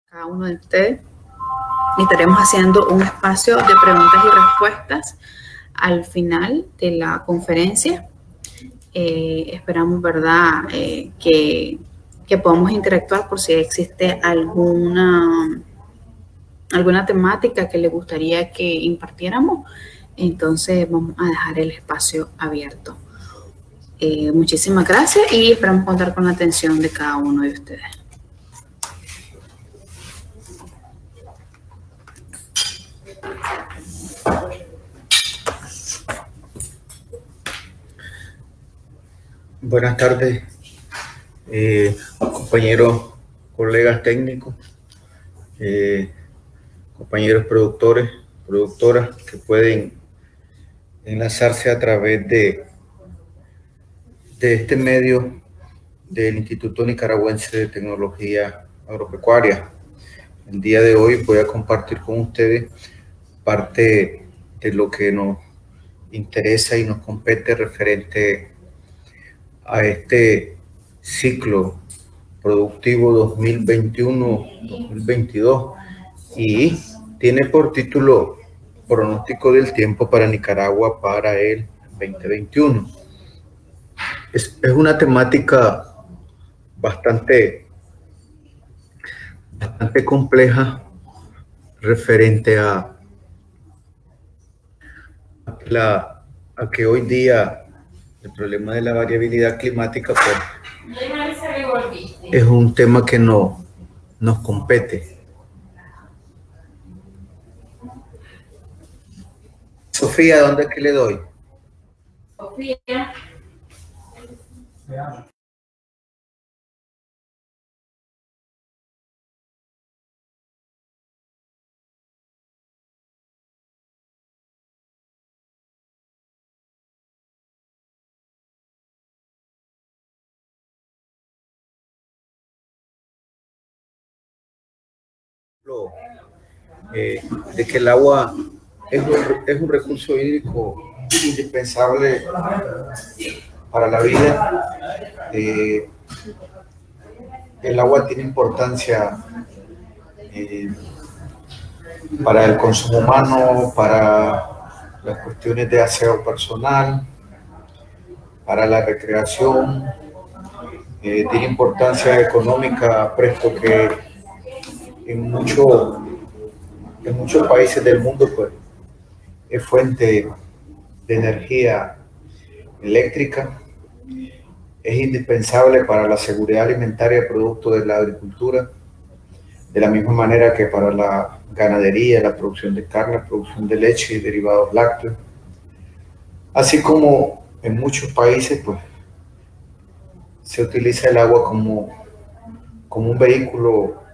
cada uno de ustedes y estaremos haciendo un espacio de preguntas y respuestas al final de la conferencia. Esperamos, ¿verdad?, que podamos interactuar por si existe alguna temática que le gustaría que impartiéramos. Entonces vamos a dejar el espacio abierto. Muchísimas gracias y esperamos contar con la atención de cada uno de ustedes. Buenas tardes, compañeros, colegas técnicos, compañeros productores, productoras que pueden enlazarse a través de este medio del Instituto Nicaragüense de Tecnología Agropecuaria. El día de hoy voy a compartir con ustedes parte de lo que nos interesa y nos compete referente a este ciclo productivo 2021-2022 y tiene por título Pronóstico del tiempo para Nicaragua para el 2021. Es una temática bastante compleja referente a que hoy día el problema de la variabilidad climática pues, es un tema que nos compete. Sofía, ¿dónde es que le doy? Sofía. De que el agua es un recurso hídrico indispensable para la vida. El agua tiene importancia para el consumo humano, para las cuestiones de aseo personal, para la recreación. Tiene importancia económica, puesto que en muchos países del mundo pues, es fuente de energía eléctrica, es indispensable para la seguridad alimentaria producto de la agricultura, de la misma manera que para la ganadería, la producción de carne, la producción de leche y derivados lácteos, así como en muchos países pues, se utiliza el agua como un vehículo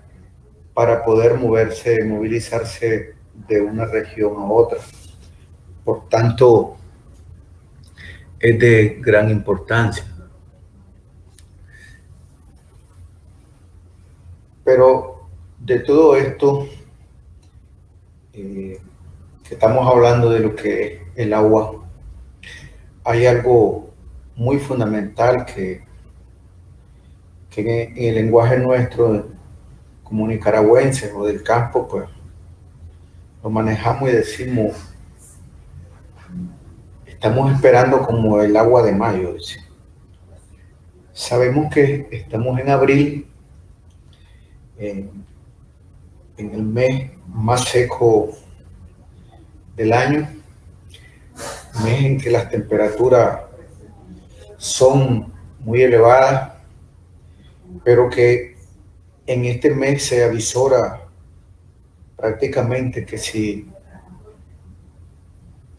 para poder movilizarse de una región a otra. Por tanto, es de gran importancia. Pero de todo esto, que estamos hablando de lo que es el agua, hay algo muy fundamental que en el lenguaje nuestro como nicaragüenses o del campo, pues lo manejamos y decimos, estamos esperando como el agua de mayo. Dice. Sabemos que estamos en abril, en el mes más seco del año, mes en que las temperaturas son muy elevadas, pero que en este mes se avisora prácticamente que si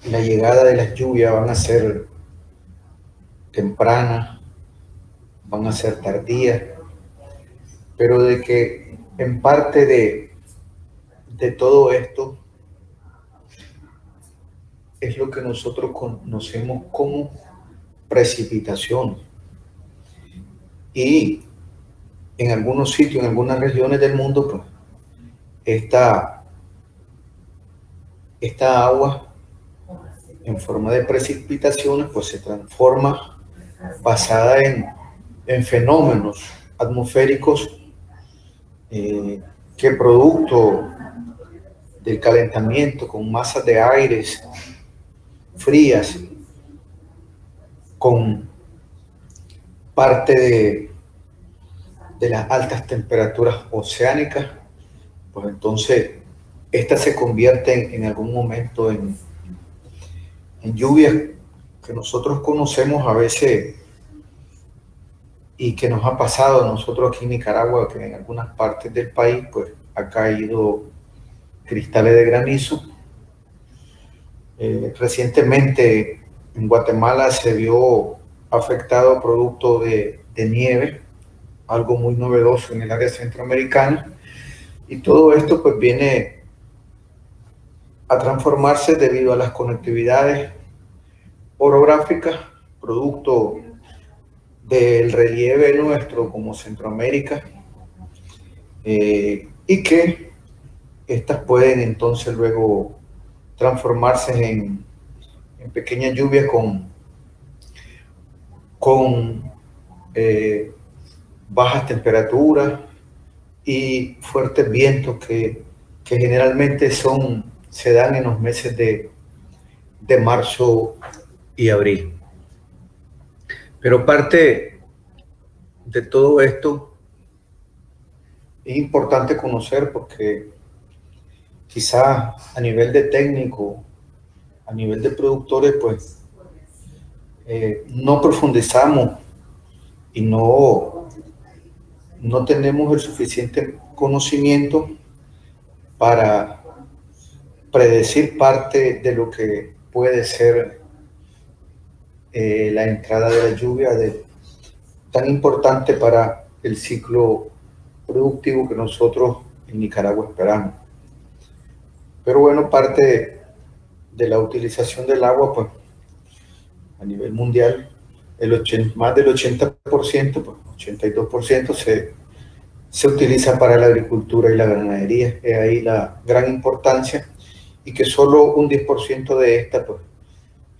la llegada de las lluvias van a ser tempranas, van a ser tardías, pero de que en parte de todo esto es lo que nosotros conocemos como precipitación. Y en algunos sitios, en algunas regiones del mundo, pues, esta agua en forma de precipitaciones pues se transforma basada en fenómenos atmosféricos que que producto del calentamiento con masas de aires frías, con parte de las altas temperaturas oceánicas, pues entonces estas se convierten en algún momento en lluvias que nosotros conocemos a veces y que nos ha pasado a nosotros aquí en Nicaragua, que en algunas partes del país pues ha caído cristales de granizo. Recientemente en Guatemala se vio afectado producto de nieve, algo muy novedoso en el área centroamericana, y todo esto pues viene a transformarse debido a las conectividades orográficas, producto del relieve nuestro como Centroamérica, y que estas pueden entonces luego transformarse en pequeñas lluvias con bajas temperaturas y fuertes vientos que generalmente se dan en los meses de marzo y abril. Pero parte de todo esto es importante conocer porque quizá a nivel de técnico, a nivel de productores, pues no profundizamos y no tenemos el suficiente conocimiento para predecir parte de lo que puede ser la entrada de la lluvia tan importante para el ciclo productivo que nosotros en Nicaragua esperamos. Pero bueno, parte de la utilización del agua, pues a nivel mundial, más del 80%, pues 82% se utiliza para la agricultura y la ganadería. Es ahí la gran importancia, y que solo un 10% de esta pues,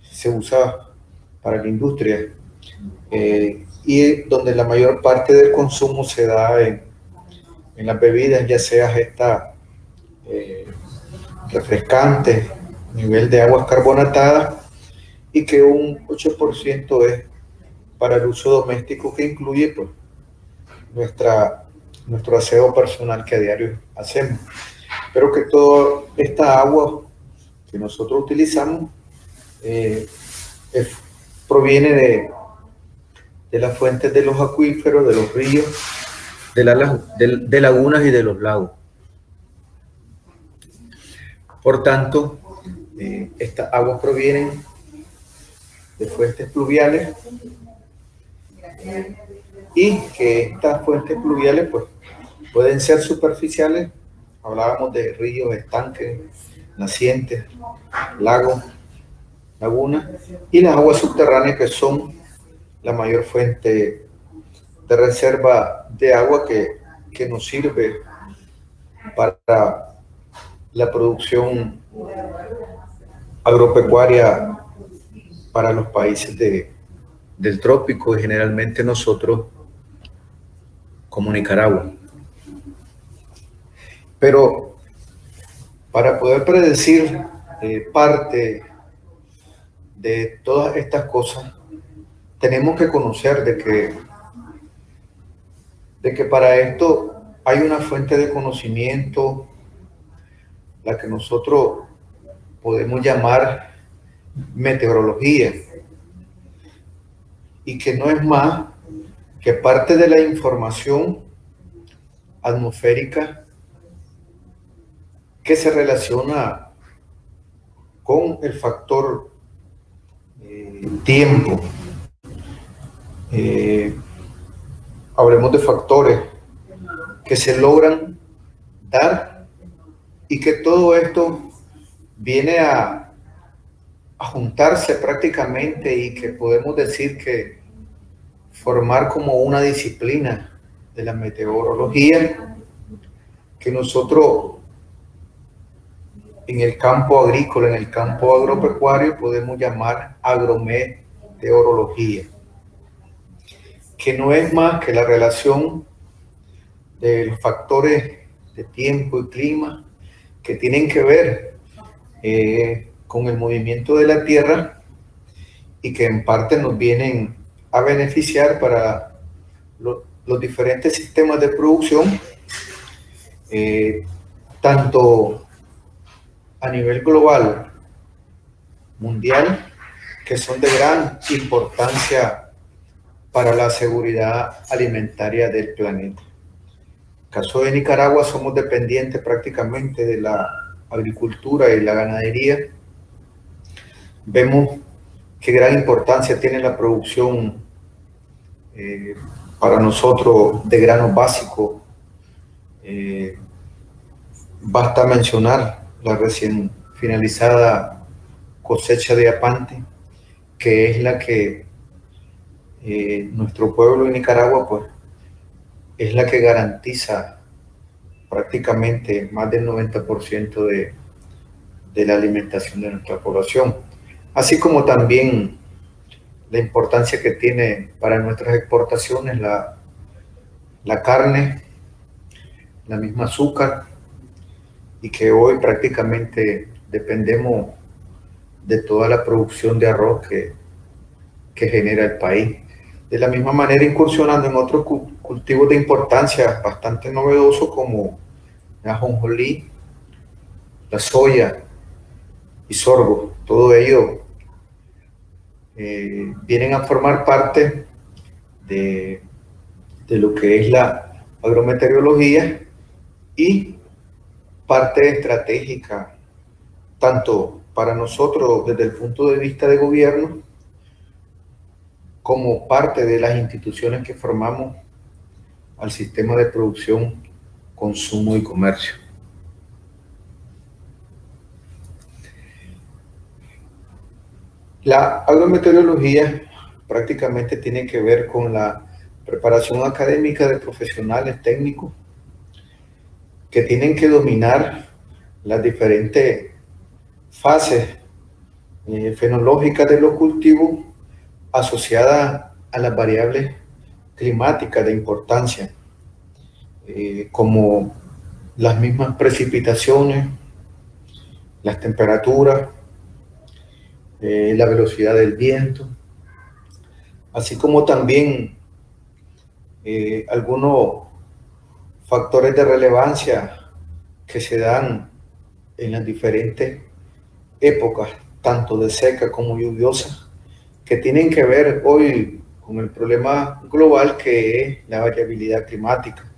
se usa para la industria, y donde la mayor parte del consumo se da en las bebidas, ya sea esta refrescante, nivel de aguas carbonatadas, y que un 8% es para el uso doméstico, que incluye pues, nuestro aseo personal que a diario hacemos. Pero que toda esta agua que nosotros utilizamos proviene de las fuentes de los acuíferos, de los ríos, de lagunas y de los lagos. Por tanto, estas aguas provienen de fuentes pluviales, y que estas fuentes pluviales pues, pueden ser superficiales. Hablábamos de ríos, estanques, nacientes, lagos, lagunas, y las aguas subterráneas, que son la mayor fuente de reserva de agua que nos sirve para la producción agropecuaria para los países del trópico, y generalmente nosotros como Nicaragua. Pero para poder predecir parte de todas estas cosas, tenemos que conocer de que para esto hay una fuente de conocimiento, la que nosotros podemos llamar meteorología, y que no es más que parte de la información atmosférica que se relaciona con el factor tiempo. Hablemos de factores que se logran dar, y que todo esto viene a juntarse prácticamente, y que podemos decir que formar como una disciplina de la meteorología, que nosotros en el campo agrícola, en el campo agropecuario, podemos llamar agrometeorología, que no es más que la relación de los factores de tiempo y clima que tienen que ver con el movimiento de la tierra y que en parte nos vienen a beneficiar para los diferentes sistemas de producción, tanto a nivel global, mundial, que son de gran importancia para la seguridad alimentaria del planeta. En el caso de Nicaragua, somos dependientes prácticamente de la agricultura y la ganadería. Vemos qué gran importancia tiene la producción para nosotros de granos básicos. Basta mencionar la recién finalizada cosecha de Apante, que es la que nuestro pueblo de Nicaragua, pues, es la que garantiza prácticamente más del 90% de la alimentación de nuestra población, así como también la importancia que tiene para nuestras exportaciones la carne, la misma azúcar, y que hoy prácticamente dependemos de toda la producción de arroz que genera el país. De la misma manera, incursionando en otros cultivos de importancia bastante novedosos como la ajonjolí, la soya y sorgo. Todo ello vienen a formar parte de lo que es la agrometeorología y parte estratégica, tanto para nosotros desde el punto de vista de gobierno, como parte de las instituciones que formamos al sistema de producción, consumo y comercio. La agrometeorología prácticamente tiene que ver con la preparación académica de profesionales técnicos que tienen que dominar las diferentes fases fenológicas de los cultivos asociadas a las variables climáticas de importancia, como las mismas precipitaciones, las temperaturas, la velocidad del viento, así como también algunos factores de relevancia que se dan en las diferentes épocas, tanto de seca como lluviosa, que tienen que ver hoy con el problema global que es la variabilidad climática.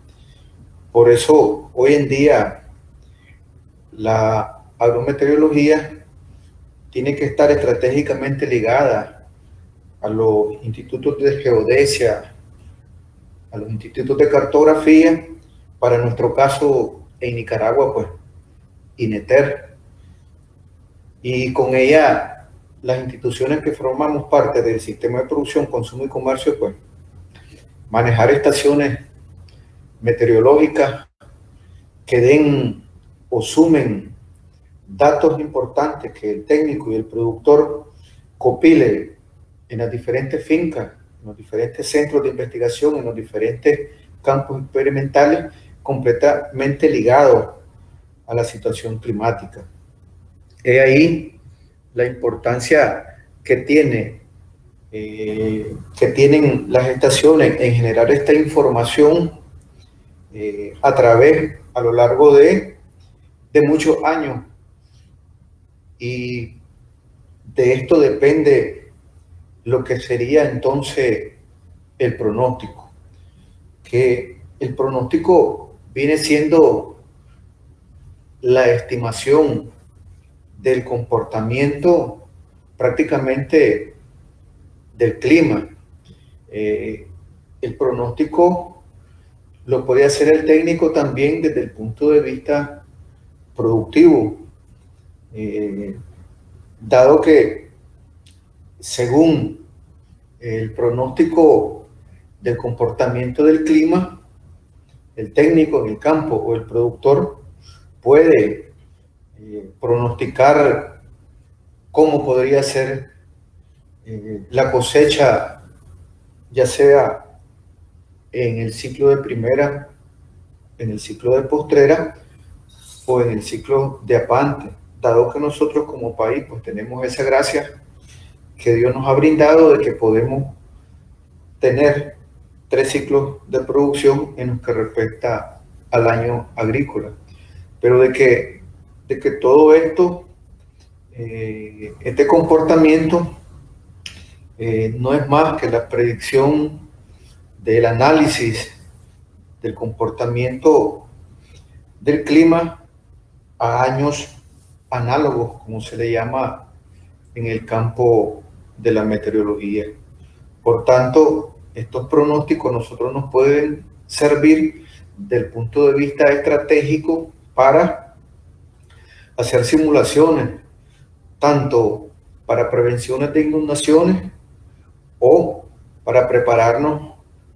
Por eso, hoy en día, la agrometeorología tiene que estar estratégicamente ligada a los institutos de geodesia, a los institutos de cartografía, para nuestro caso en Nicaragua, pues, INETER, y con ella las instituciones que formamos parte del sistema de producción, consumo y comercio, pues, manejar estaciones meteorológicas que den o sumen datos importantes que el técnico y el productor compile en las diferentes fincas, en los diferentes centros de investigación, en los diferentes campos experimentales, completamente ligados a la situación climática. He ahí la importancia que tienen las estaciones en generar esta información a lo largo de muchos años, y de esto depende lo que sería entonces el pronóstico, que el pronóstico viene siendo la estimación del comportamiento prácticamente del clima. El pronóstico lo puede hacer el técnico también desde el punto de vista productivo, dado que según el pronóstico del comportamiento del clima, el técnico en el campo o el productor puede pronosticar cómo podría ser la cosecha, ya sea en el ciclo de primera en el ciclo de postrera o en el ciclo de apante, dado que nosotros como país pues tenemos esa gracia que Dios nos ha brindado de que podemos tener 3 ciclos de producción en lo que respecta al año agrícola, pero de que todo esto, este comportamiento no es más que la predicción del análisis del comportamiento del clima a años análogos, como se le llama en el campo de la meteorología. Por tanto, estos pronósticos nosotros nos pueden servir desde el punto de vista estratégico para hacer simulaciones, tanto para prevenciones de inundaciones o para prepararnos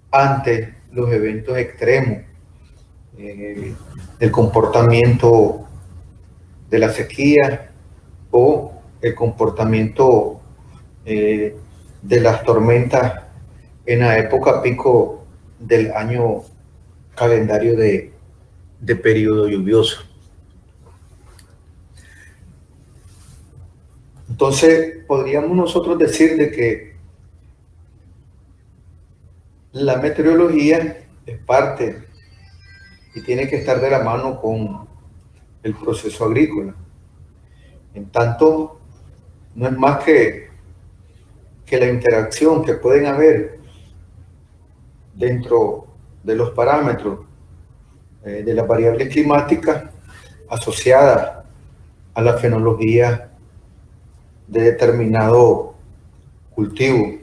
ante los eventos extremos, el comportamiento de la sequía o el comportamiento de las tormentas en la época pico del año calendario de periodo lluvioso. Entonces, podríamos nosotros decir de que la meteorología es parte y tiene que estar de la mano con el proceso agrícola. En tanto, no es más que la interacción que pueden haber dentro de los parámetros de las variables climáticas asociadas a la fenología de determinado cultivo.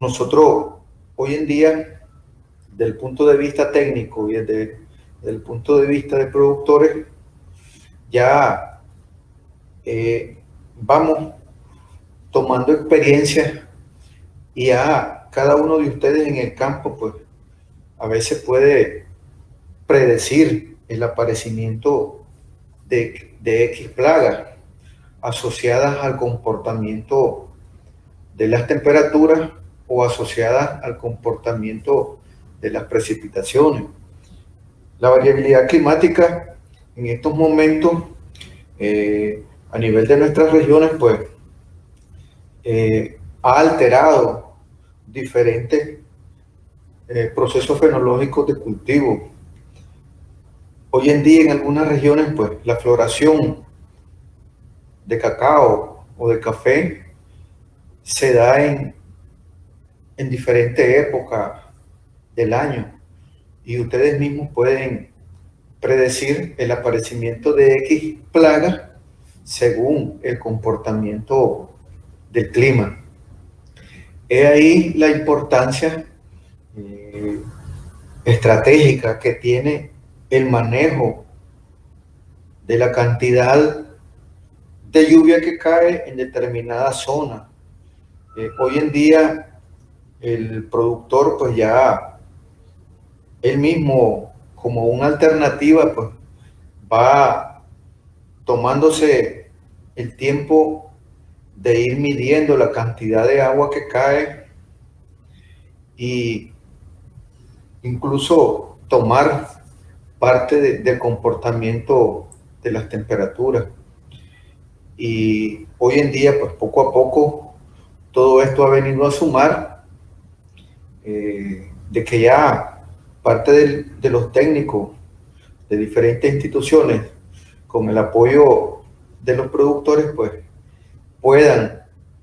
Nosotros hoy en día, desde el punto de vista técnico y desde el punto de vista de productores, ya vamos tomando experiencia y ya cada uno de ustedes en el campo, pues a veces puede predecir el aparecimiento de X plagas asociadas al comportamiento de las temperaturas o asociadas al comportamiento de las precipitaciones. La variabilidad climática en estos momentos a nivel de nuestras regiones pues ha alterado diferentes procesos fenológicos de cultivo. Hoy en día en algunas regiones pues la floración de cacao o de café se da en diferentes épocas del año y ustedes mismos pueden predecir el aparecimiento de X plagas según el comportamiento del clima. Es ahí la importancia estratégica que tiene el manejo de la cantidad de lluvia que cae en determinada zona. Hoy en día el productor pues ya él mismo como una alternativa pues va tomándose el tiempo de ir midiendo la cantidad de agua que cae y incluso tomar parte del comportamiento de las temperaturas. Y hoy en día pues poco a poco todo esto ha venido a sumar de que ya parte de los técnicos de diferentes instituciones con el apoyo de los productores pues puedan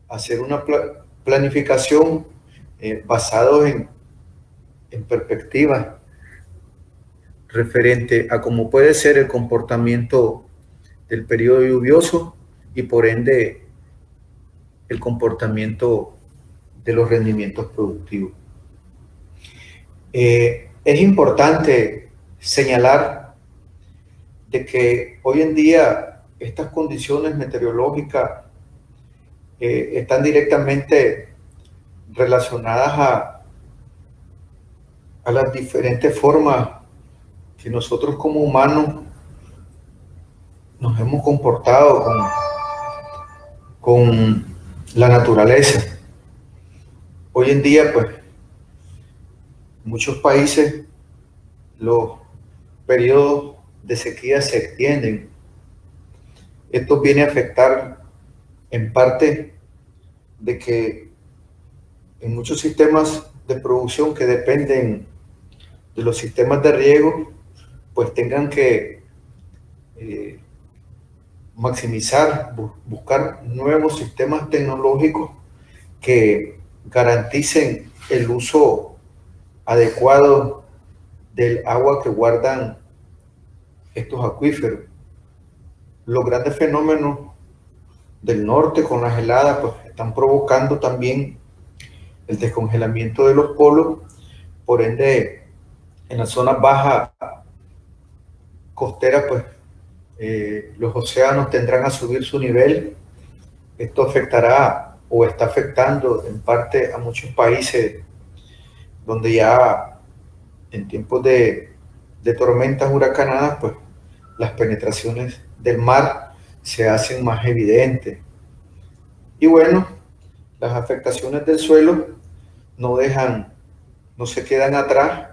hacer una planificación basado en perspectivas referente a cómo puede ser el comportamiento del periodo lluvioso y por ende el comportamiento de los rendimientos productivos. Es importante señalar de que hoy en día estas condiciones meteorológicas están directamente relacionadas a las diferentes formas que nosotros como humanos nos hemos comportado con la naturaleza. Hoy en día, pues, muchos países, los periodos de sequía se extienden. Esto viene a afectar en parte de que en muchos sistemas de producción que dependen de los sistemas de riego, pues tengan que maximizar, buscar nuevos sistemas tecnológicos que garanticen el uso adecuado del agua que guardan estos acuíferos. Los grandes fenómenos del norte con las heladas pues están provocando también el descongelamiento de los polos, por ende en las zonas bajas costeras pues los océanos tendrán a subir su nivel. Esto afectará o está afectando en parte a muchos países donde ya en tiempos de tormentas huracanadas pues las penetraciones del mar se hacen más evidentes. Y bueno, las afectaciones del suelo no se quedan atrás.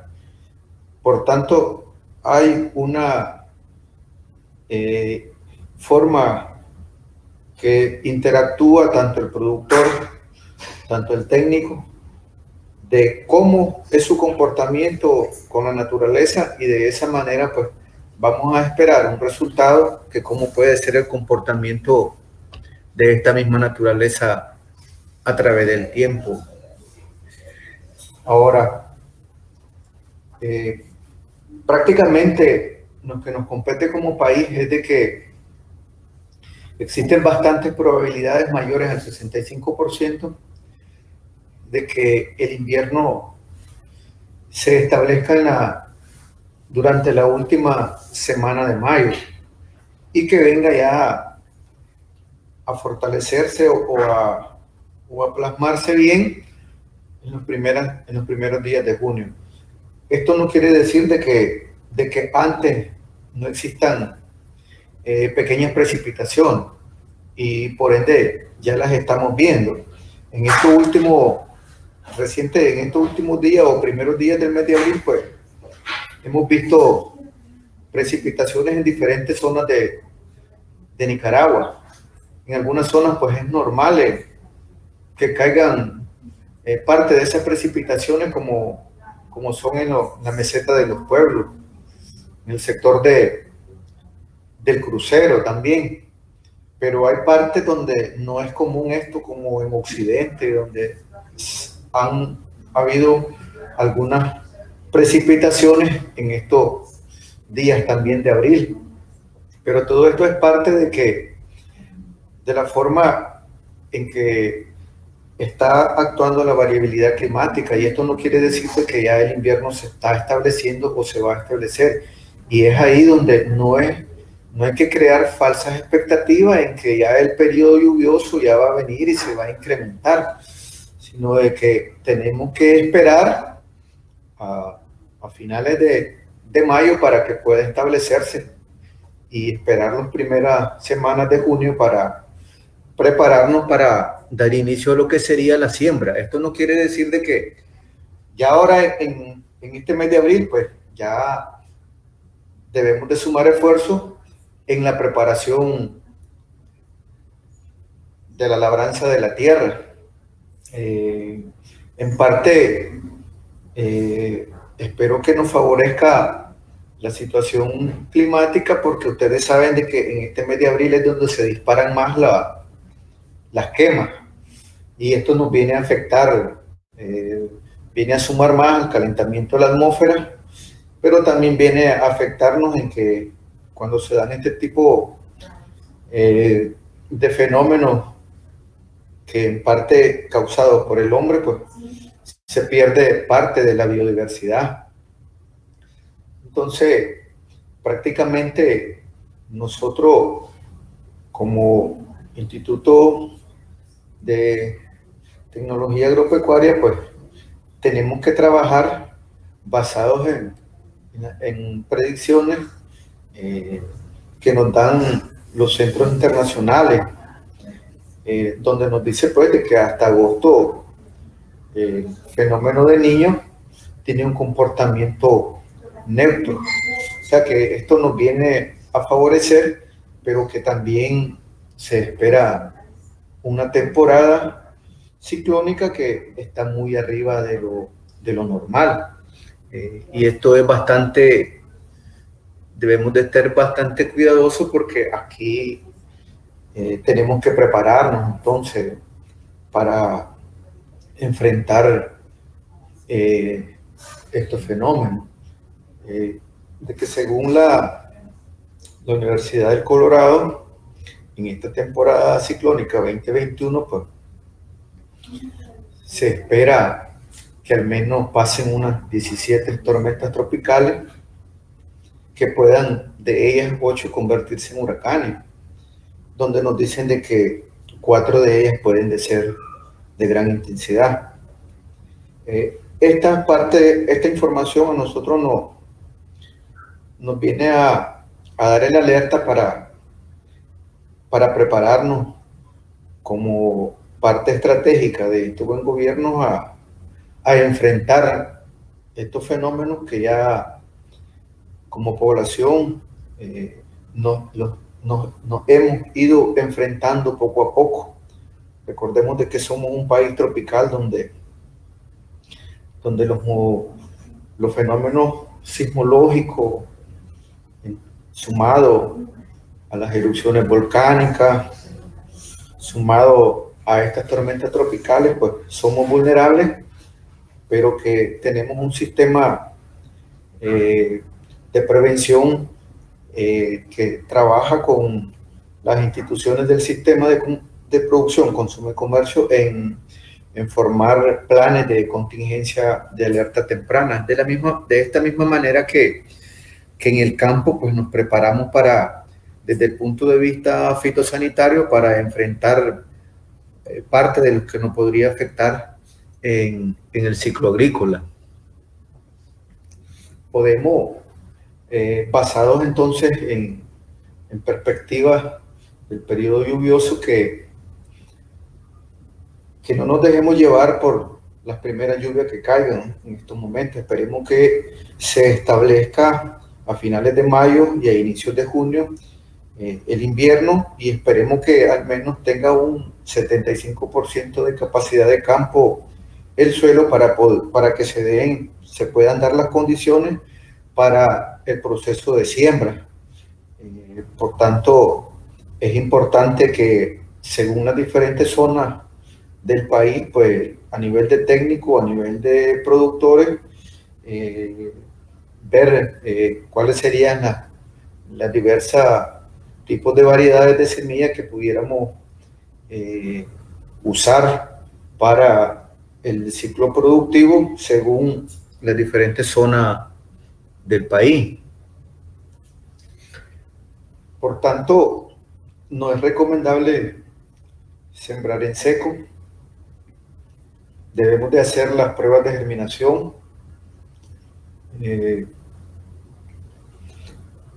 Por tanto, hay una forma que interactúa tanto el productor, tanto el técnico, de cómo es su comportamiento con la naturaleza, y de esa manera pues vamos a esperar un resultado que cómo puede ser el comportamiento de esta misma naturaleza a través del tiempo. Ahora, prácticamente lo que nos compete como país es de que existen bastantes probabilidades mayores al 65% de que el invierno se establezca durante la última semana de mayo y que venga ya a fortalecerse o a plasmarse bien en los primeros días de junio. Esto no quiere decir de que antes no existan pequeñas precipitaciones, y por ende ya las estamos viendo. En estos últimos días o primeros días del mes de abril, pues hemos visto precipitaciones en diferentes zonas de Nicaragua. En algunas zonas pues es normal que caigan parte de esas precipitaciones como son en la meseta de los pueblos, en el sector del crucero también. Pero hay partes donde no es común esto, como en Occidente, donde han habido algunas precipitaciones en estos días también de abril. Pero todo esto es parte de la forma en que está actuando la variabilidad climática, y esto no quiere decir que ya el invierno se está estableciendo o se va a establecer. Y es ahí donde no hay que crear falsas expectativas en que ya el periodo lluvioso ya va a venir y se va a incrementar, sino de que tenemos que esperar a finales de mayo para que pueda establecerse, y esperar las primeras semanas de junio para prepararnos para dar inicio a lo que sería la siembra. Esto no quiere decir de que ya ahora en este mes de abril pues ya debemos de sumar esfuerzos en la preparación de la labranza de la tierra. En parte, espero que nos favorezca la situación climática, porque ustedes saben de que en este mes de abril es donde se disparan más las quemas, y esto nos viene a afectar, viene a sumar más al calentamiento de la atmósfera, pero también viene a afectarnos en que cuando se dan este tipo de fenómenos, que en parte causados por el hombre, pues se pierde parte de la biodiversidad. Entonces, prácticamente nosotros como Instituto de Tecnología Agropecuaria, pues tenemos que trabajar basados en predicciones que nos dan los centros internacionales, donde nos dice pues de que hasta agosto el fenómeno de Niño tiene un comportamiento neutro. sea que esto nos viene a favorecer, pero que también se espera una temporada ciclónica que está muy arriba de lo normal. Y esto es bastante, debemos de estar bastante cuidadosos porque aquí tenemos que prepararnos entonces para enfrentar estos fenómenos. De que según la Universidad del Colorado, en esta temporada ciclónica 2021, pues se espera que al menos pasen unas 17 tormentas tropicales, que puedan de ellas 8 convertirse en huracanes, donde nos dicen de que 4 de ellas pueden de ser de gran intensidad. Esta información a nosotros nos viene a dar el alerta para prepararnos como parte estratégica de este buen gobierno a enfrentar estos fenómenos que ya como población nos hemos ido enfrentando poco a poco. Recordemos de que somos un país tropical donde los fenómenos sismológicos, sumado a las erupciones volcánicas, sumado a estas tormentas tropicales, pues somos vulnerables, pero que tenemos un sistema de prevención que trabaja con las instituciones del sistema de producción, consumo y comercio en formar planes de contingencia de alerta temprana. De esta misma manera que en el campo pues nos preparamos desde el punto de vista fitosanitario para enfrentar parte de lo que nos podría afectar en el ciclo agrícola. Podemos, basados entonces en perspectivas del periodo lluvioso, que no nos dejemos llevar por las primeras lluvias que caigan en estos momentos. Esperemos que se establezca a finales de mayo y a inicios de junio el invierno, y esperemos que al menos tenga un 75% de capacidad de campo el suelo para que se puedan dar las condiciones para el proceso de siembra. Por tanto, es importante que según las diferentes zonas del país, pues a nivel de técnico, a nivel de productores, ver cuáles serían las diversas tipos de variedades de semillas que pudiéramos usar para el ciclo productivo según las diferentes zonas del país. Por tanto, no es recomendable sembrar en seco. Debemos de hacer las pruebas de germinación.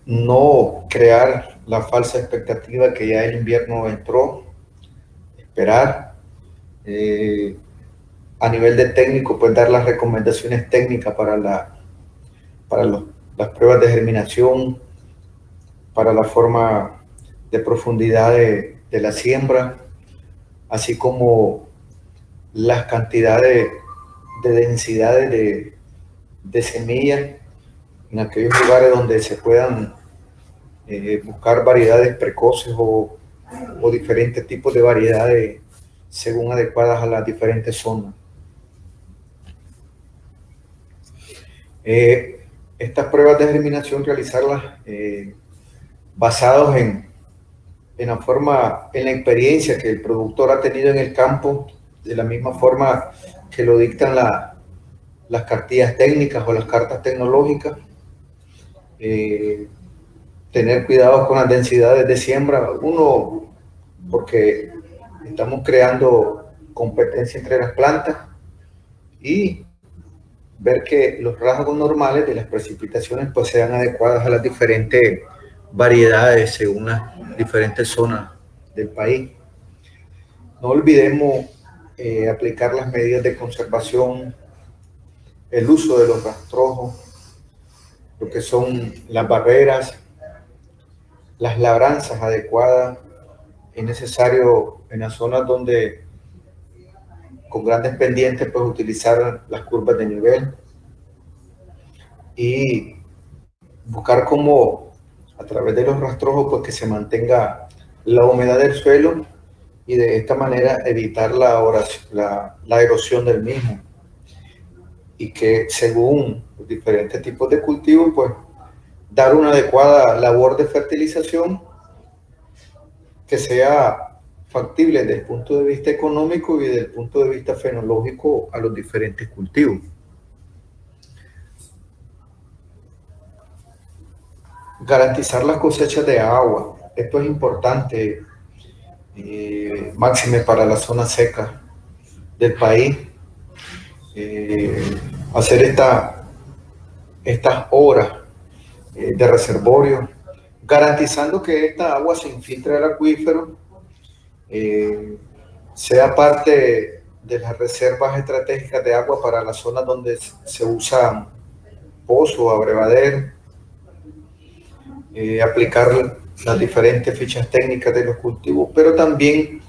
No crear la falsa expectativa que ya el invierno entró. Esperar. A nivel de técnico, pues dar las recomendaciones técnicas para las pruebas de germinación, para la forma de profundidad de la siembra, así como las cantidades de densidades de semillas en aquellos lugares donde se puedan buscar variedades precoces o diferentes tipos de variedades según adecuadas a las diferentes zonas. Estas pruebas de germinación realizarlas basados en la experiencia que el productor ha tenido en el campo, de la misma forma que lo dictan las cartillas técnicas o las cartas tecnológicas. Tener cuidado con las densidades de siembra, uno, porque estamos creando competencia entre las plantas, y ver que los rasgos normales de las precipitaciones pues sean adecuadas a las diferentes variedades según las diferentes zonas del país. No olvidemos aplicar las medidas de conservación, el uso de los rastrojos, lo que son las barreras, las labranzas adecuadas. Es necesario en las zonas donde con grandes pendientes pues utilizar las curvas de nivel y buscar cómo a través de los rastrojos pues que se mantenga la humedad del suelo y de esta manera evitar la erosión del mismo, y que según los diferentes tipos de cultivos pues dar una adecuada labor de fertilización que sea factible desde el punto de vista económico y desde el punto de vista fenológico a los diferentes cultivos. Garantizar las cosechas de agua. Esto es importante, máxime para la zona seca del país. Hacer estas obras de reservorio, garantizando que esta agua se infiltre al acuífero, sea parte de las reservas estratégicas de agua para las zonas donde se usan pozos, abrevaderos, aplicar las diferentes fichas técnicas de los cultivos, pero también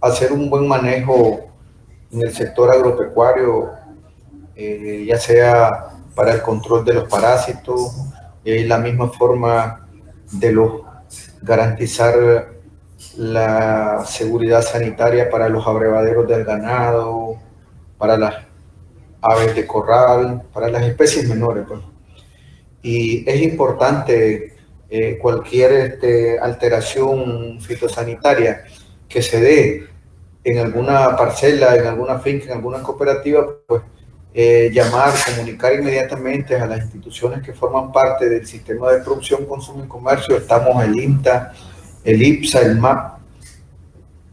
hacer un buen manejo en el sector agropecuario, ya sea para el control de los parásitos, y la misma forma de garantizar la seguridad sanitaria para los abrevaderos del ganado, para las aves de corral, para las especies menores, pues. Y es importante cualquier alteración fitosanitaria que se dé en alguna parcela, en alguna finca, en alguna cooperativa, pues llamar, comunicar inmediatamente a las instituciones que forman parte del sistema de producción, consumo y comercio. Estamos el INTA, el IPSA, el MAP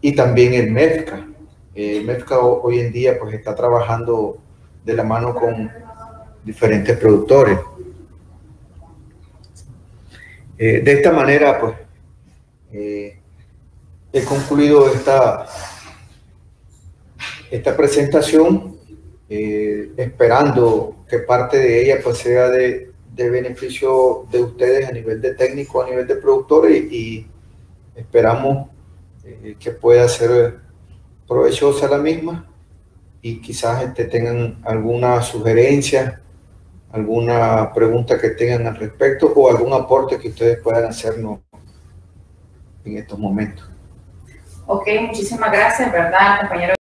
y también el MEFCA. El MEFCA hoy en día pues está trabajando de la mano con diferentes productores. De esta manera pues he concluido esta presentación, esperando que parte de ella pues sea de beneficio de ustedes a nivel de técnico, a nivel de productores, y esperamos que pueda ser provechosa la misma, y quizás tengan alguna sugerencia, alguna pregunta que tengan al respecto o algún aporte que ustedes puedan hacernos en estos momentos. Ok, muchísimas gracias, ¿verdad, compañero?